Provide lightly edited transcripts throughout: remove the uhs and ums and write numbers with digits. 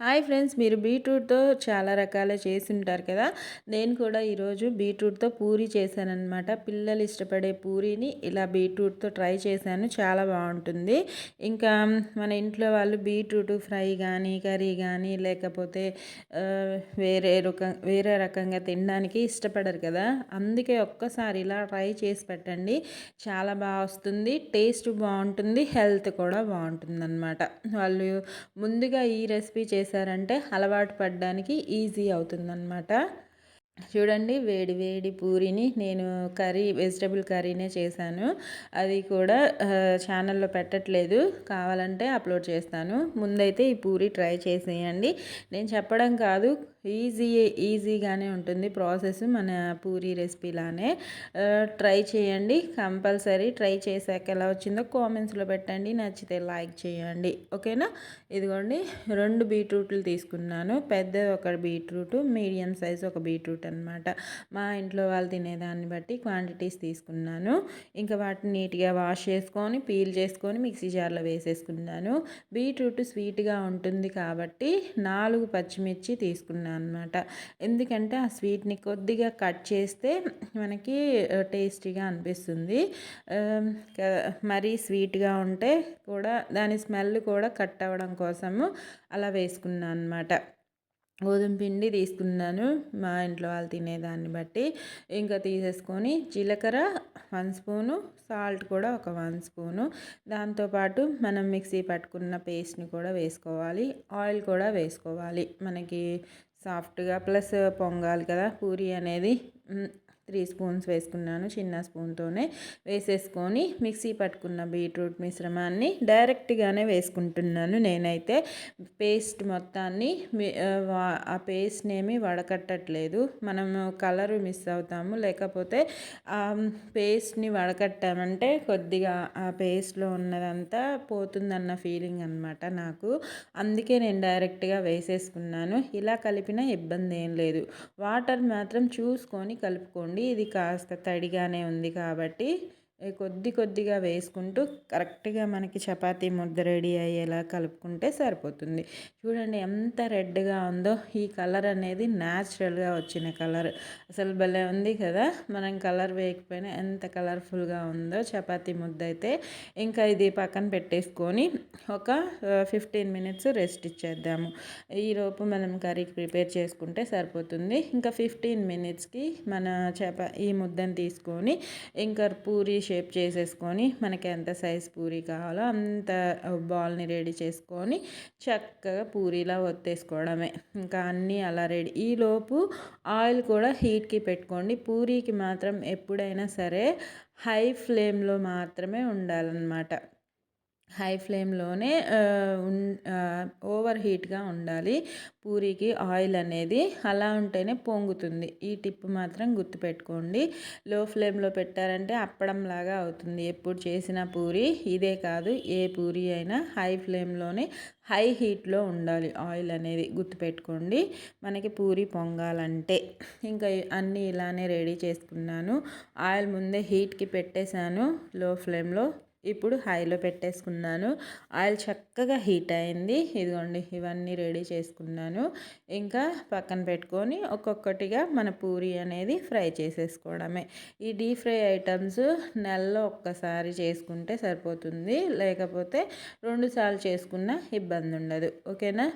Hi friends, మీరు బీట్రూట్తో చాలా రకాల చేసుంటారు కదా. నేను కూడా ఈరోజు బీట్రూట్తో పూరి చేశానన్నమాట. పిల్లలు ఇష్టపడే పూరీని ఇలా బీట్రూట్తో ట్రై చేశాను, చాలా బాగుంటుంది. ఇంకా మన ఇంట్లో వాళ్ళు బీట్రూట్ ఫ్రై కానీ కర్రీ కానీ లేకపోతే వేరే రకంగా తినడానికి ఇష్టపడరు కదా. అందుకే ఒక్కసారి ఇలా ట్రై చేసి పెట్టండి, చాలా బాగా వస్తుంది, టేస్ట్ బాగుంటుంది, హెల్త్ కూడా బాగుంటుంది అన్నమాట. వాళ్ళు ముందుగా ఈ రెసిపీ చేశారంటే అలవాటు పడడానికి ఈజీ అవుతుందన్నమాట. చూడండి, వేడి వేడి పూరిని నేను వెజిటబుల్ కర్రీనే చేశాను. అది కూడా ఛానల్లో పెట్టట్లేదు, కావాలంటే అప్లోడ్ చేస్తాను. ముందైతే ఈ పూరి ట్రై చేసేయండి. నేను చెప్పడం కాదు, ఈజీగానే ఉంటుంది ప్రాసెస్, మన పూరి రెసిపీలానే. ట్రై చేయండి, కంపల్సరీ ట్రై చేశాక ఎలా వచ్చిందో కామెంట్స్లో పెట్టండి, నచ్చితే లైక్ చేయండి, ఓకేనా. ఇదిగోండి, 2 బీట్రూట్లు తీసుకున్నాను. పెద్ద ఒక బీట్రూట్, మీడియం సైజ్ ఒక బీట్రూట్ అనమాట. మా ఇంట్లో వాళ్ళు తినేదాన్ని బట్టి క్వాంటిటీస్ తీసుకున్నాను. ఇంకా వాటిని నీట్గా వాష్ చేసుకొని పీల్ చేసుకొని మిక్సీ జార్లో వేసేసుకున్నాను. బీట్రూట్ స్వీట్గా ఉంటుంది కాబట్టి 4 పచ్చిమిర్చి తీసుకున్నాను అనమాట. ఎందుకంటే ఆ స్వీట్ని కొద్దిగా కట్ చేస్తే మనకి టేస్టీగా అనిపిస్తుంది. మరీ స్వీట్గా ఉంటే కూడా దాని స్మెల్ కూడా కట్ అవ్వడం కోసము అలా వేసుకున్నాను అనమాట. గోధుమ పిండి తీసుకున్నాను, మా ఇంట్లో వాళ్ళు తినేదాన్ని బట్టి. ఇంకా తీసేసుకొని జీలకర్ర 1 స్పూను, సాల్ట్ కూడా ఒక 1 స్పూను, దాంతోపాటు మనం మిక్సీ పట్టుకున్న పేస్ట్ని కూడా వేసుకోవాలి. ఆయిల్ కూడా వేసుకోవాలి, మనకి సాఫ్ట్గా ప్లస్ పొంగాలి కదా పూరి అనేది. 3 స్పూన్స్ వేసుకున్నాను, చిన్న స్పూన్తోనే వేసేసుకొని మిక్సీ పట్టుకున్న బీట్రూట్ మిశ్రమాన్ని డైరెక్ట్గానే వేసుకుంటున్నాను నేనైతే. పేస్ట్ మొత్తాన్ని ఆ పేస్ట్ని ఏమి వడకట్టట్లేదు, మనము కలర్ మిస్ అవుతాము. లేకపోతే ఆ పేస్ట్ని వడకట్టామంటే కొద్దిగా ఆ పేస్ట్లో ఉన్నదంతా పోతుందన్న ఫీలింగ్ అనమాట నాకు. అందుకే నేను డైరెక్ట్గా వేసేసుకున్నాను. ఇలా కలిపిన ఇబ్బంది ఏం లేదు, వాటర్ మాత్రం చూసుకొని కలుపుకోండి. ఇది కాస్త తడిగానే ఉంది కాబట్టి కొద్దిగా వేసుకుంటూ కరెక్ట్గా మనకి చపాతీ ముద్ద రెడీ అయ్యేలా కలుపుకుంటే సరిపోతుంది. చూడండి ఎంత రెడ్గా ఉందో, ఈ కలర్ అనేది న్యాచురల్గా వచ్చిన కలర్, అసలు భలే ఉంది కదా. మనం కలర్ వేయకపోయినా ఎంత కలర్ఫుల్గా ఉందో చపాతీ ముద్ద అయితే. ఇంకా ఇది పక్కన పెట్టేసుకొని ఒక 15 మినిట్స్ రెస్ట్ ఇచ్చేద్దాము. ఈలోపు మనం కర్రీకి ప్రిపేర్ చేసుకుంటే సరిపోతుంది. ఇంకా 15 మినిట్స్కి మన ఈ ముద్దను తీసుకొని ఇంకా పూరి షేప్ చేసేసుకొని మనకి ఎంత సైజ్ పూరి కావాలో అంత బాల్ని రెడీ చేసుకొని చక్కగా పూరీలా ఒత్తేసుకోవడమే. ఇంకా అన్నీ అలా రెడీ. ఈలోపు ఆయిల్ కూడా హీట్కి పెట్టుకోండి. పూరీకి మాత్రం ఎప్పుడైనా సరే హై ఫ్లేమ్లో మాత్రమే ఉండాలన్నమాట. హై ఫ్లేమ్లోనే ఓవర్ హీట్గా ఉండాలి పూరీకి ఆయిల్ అనేది, అలా ఉంటేనే పొంగుతుంది. ఈ టిప్ మాత్రం గుర్తుపెట్టుకోండి. లో ఫ్లేమ్లో పెట్టారంటే అప్పడంలాగా అవుతుంది ఎప్పుడు చేసిన పూరి. ఇదే కాదు, ఏ పూరి అయినా హై ఫ్లేమ్లోనే హై హీట్లో ఉండాలి ఆయిల్ అనేది, గుర్తుపెట్టుకోండి మనకి పూరి పొంగాలంటే. ఇంకా అన్నీ ఇలానే రెడీ చేసుకున్నాను. ఆయిల్ ముందే హీట్కి పెట్టేశాను లో ఫ్లేమ్లో, ఇప్పుడు హైలో పెట్టేసుకున్నాను. ఆయిల్ చక్కగా హీట్ అయింది. ఇదిగోండి, ఇవన్నీ రెడీ చేసుకున్నాను. ఇంకా పక్కన పెట్టుకొని ఒక్కొక్కటిగా మన పూరి అనేది ఫ్రై చేసేసుకోవడమే. ఈ డీప్ ఫ్రై ఐటమ్స్ నెలలో ఒక్కసారి చేసుకుంటే సరిపోతుంది, లేకపోతే 2 సార్లు చేసుకున్న ఇబ్బంది ఉండదు, ఓకేనా.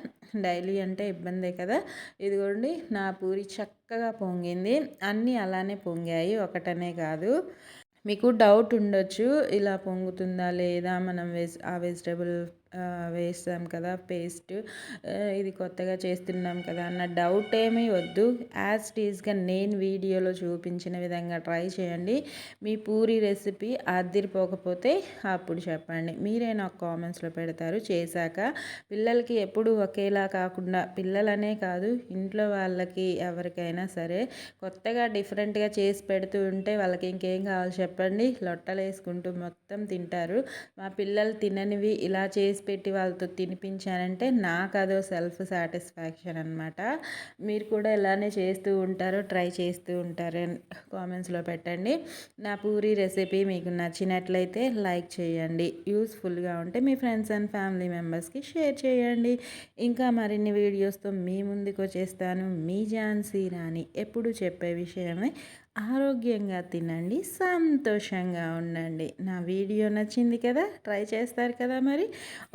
డైలీ అంటే ఇబ్బందే కదా. ఇదిగోండి, నా పూరి చక్కగా పొంగింది. అన్నీ అలానే పొంగాయి, ఒకటనే కాదు. మీకు డౌట్ ఉండొచ్చు, ఇలా పొంగుతుందా లేదా, మనం వెజిటబుల్ వేస్తాం కదా పేస్ట్, ఇది కొత్తగా చేస్తున్నాం కదా అన్న డౌట్ ఏమీ వద్దు. యాజ్ టీజ్గా నేను వీడియోలో చూపించిన విధంగా ట్రై చేయండి. మీ పూరి రెసిపీ అదిరిపోకపోతే అప్పుడు చెప్పండి, మీరే నాకు కామెంట్స్లో పెడతారు చేశాక. పిల్లలకి ఎప్పుడు ఒకేలా కాకుండా, పిల్లలనే కాదు ఇంట్లో వాళ్ళకి ఎవరికైనా సరే కొత్తగా డిఫరెంట్గా చేసి పెడుతూ ఉంటే వాళ్ళకి ఇంకేం కావాలి చెప్పండి, లొట్టలు వేసుకుంటూ మొత్తం తింటారు. మా పిల్లలు తిననివి ఇలా చేసి పెట్టి వాళ్ళతో తినిపించానంటే నాకు అదో సెల్ఫ్ సాటిస్ఫాక్షన్ అనమాట. మీరు కూడా ఇలానే చేస్తూ ఉంటారో ట్రై చేస్తూ ఉంటారో కామెంట్స్లో పెట్టండి. నా పూరి రెసిపీ మీకు నచ్చినట్లయితే లైక్ చేయండి. యూస్ఫుల్గా ఉంటే మీ ఫ్రెండ్స్ అండ్ ఫ్యామిలీ మెంబర్స్కి షేర్ చేయండి. ఇంకా మరిన్ని వీడియోస్తో మీ ముందుకు వచ్చేస్తాను. మీ ఝాన్సీ రాణి. ఎప్పుడు చెప్పే విషయమే, ఆరోగ్యంగా తినండి, సంతోషంగా ఉండండి. నా వీడియో నచ్చింది కదా, ట్రై చేస్తారు కదా మరి.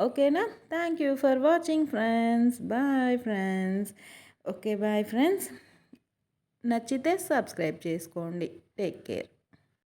ఓకేనా? Thank you for watching friends. Bye friends. Okay bye friends. నచ్చితే సబ్స్క్రైబ్ చేసుకోండి. Take care.